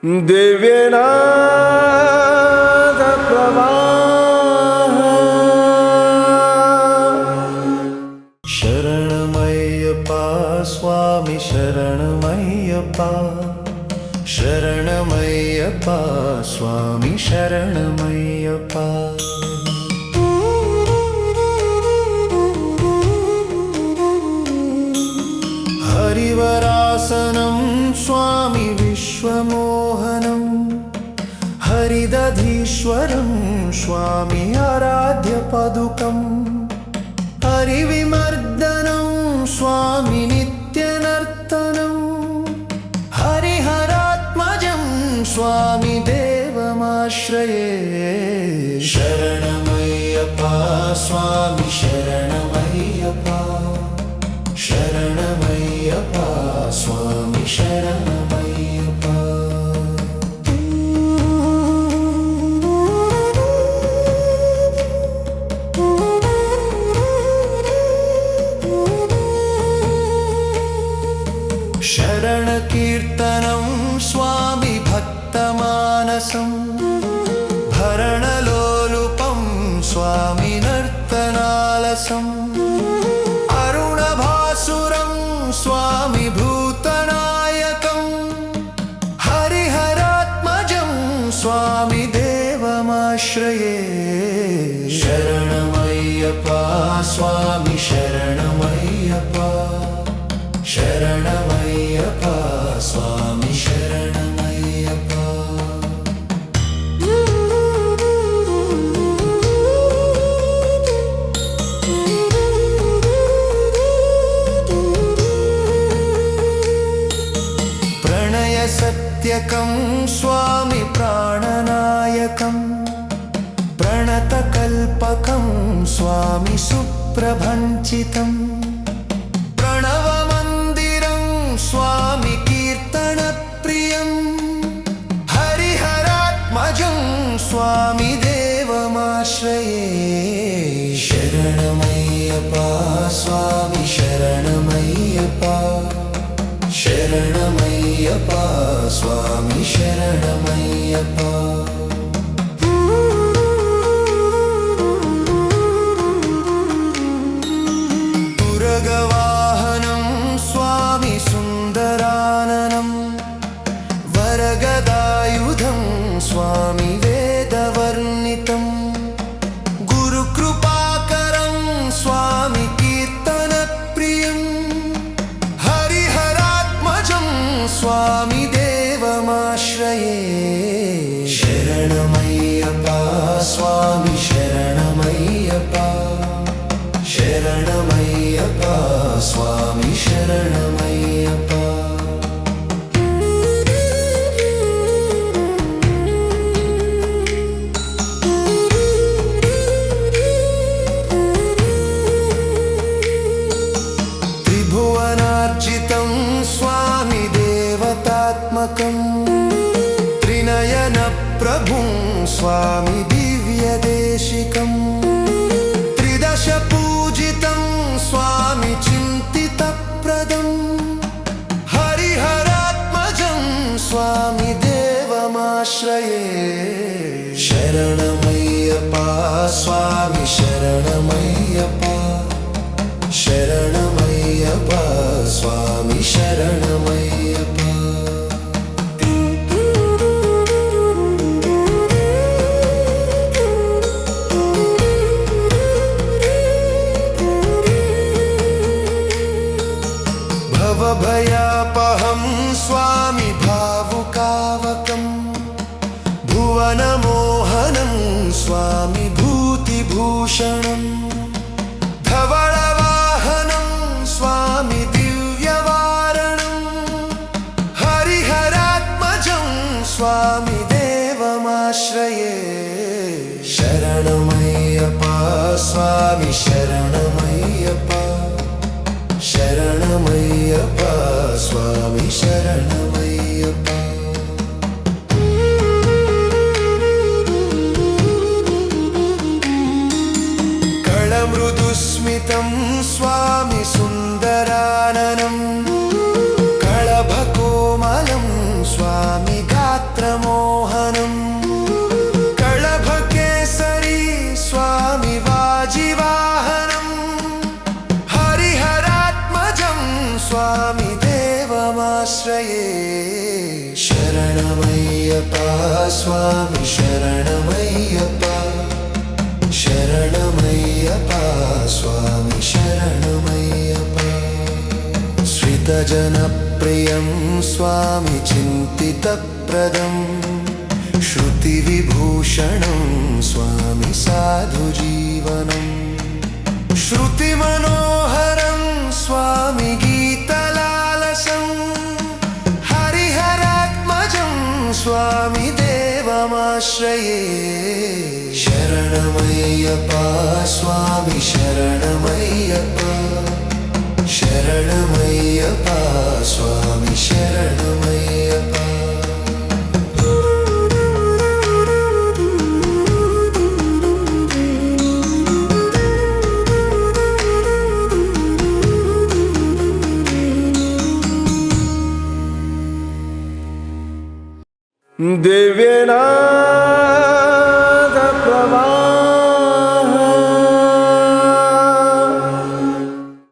दिव्यनाद प्रवाह शरणमय्यप्पा स्वामी शरणमय्यप्पा शरणमय्यप्पा स्वामी शरणमय्यप्पा हरिवरासनं स्वामी विश्वमोहनं हरिदधीश्वरं स्वामी आराध्यपदुकं हरिविमर्दनं स्वामी नित्यनर्तनं हरिहरात्मजं स्वामी देवमाश्रये शरणमय्यप्पा स्वामी शरणमय्यप्पा शरणमय्यप्पा स्वामी शरणमय्यप्पा शरणकीर्तनं स्वामी भक्तमानसं भरणलोलुपं स्वामी नर्तनालसम् अरुणभासुरं स्वामी भूतनायकं हरिहरात्मजं स्वामी देवमाश्रये शरणमय्यप्पा स्वामी शरणमय्यप्पा शरणमय्यप्पा स्वामी शरणमय्यप्पा प्रणयसत्यकं स्वामी प्राणनायकं प्रणतकल्पकं स्वामी सुप्रभञ्चितं प्रणवमन्दिरं स्वामी कीर्तनप्रियं हरिहरात्मजं स्वामी देवमाश्रये शरणमय्यप्पा स्वामी शरणमय्यप्पा शरणमय्यप्पा स्वामी शरणमय्यप्पा तुरगवाहनं स्वामी सुन्दराननं वरगदायुधं स्वामी वेदवर्णितं गुरुकृपाकरं स्वामी कीर्तनप्रियं हरिहरात्मजं स्वामी देवमाश्रये शरणमय्यप्पा स्वामी शरणमय्यप्पा शरणमय्यप्पा स्वामी शरणमय्यप्पा त्रिभुवनार्जितं स्वामी देवतात्मकं त्रिनयनप्रभुं स्वामी दिव्यदेशिकं त्रिदशपूजितं स्वामी चिन्तितप्रदं हरिहरात्मजं स्वामी देवमाश्रये शरणमय्यप्पा स्वामी शरणमय्यप्पा शरणमय्यप्पा स्वामी शरणमय्यप्पा भवभयापहं स्वामी भावुकावकं भुवनमोहनं स्वामी भूतिभूषणं धवलवाहनं स्वामी दिव्यवारणं हरिहरात्मजं स्वामी देवमाश्रये शरणमय्यप्पा स्वामी शरणमय्यप्पा शरणमय्यप्पा स्वामी शरणमय्यप्पा कळमृदुस्मितं स्वामी सुन्दराननं कळभकोमलं स्वामी गात्र गात्रमोहनम् कळभकेसरी स्वामी वाजिवाहनम् हरिहरात्मजं स्वामी देवमाश्रये शरणमय्यप्पा स्वामी शरणमय्यप्पा शरणमय्यप्पा स्वामी शरणमय्यप्पा श्रितजनप्रियं स्वामी चिन्तितप्रदं श्रुतिविभूषणं स्वामी साधुजीवनं श्रुतिमनोहरं स्वामी गीतलालसं हरिहरात्मजं स्वामी देवमाश्रये शरणमय्यप्पा स्वामी शरणमय्यप्पा शरणमय्यप्पा स्वामी शरणमय्यप्पा दिव्यनाथ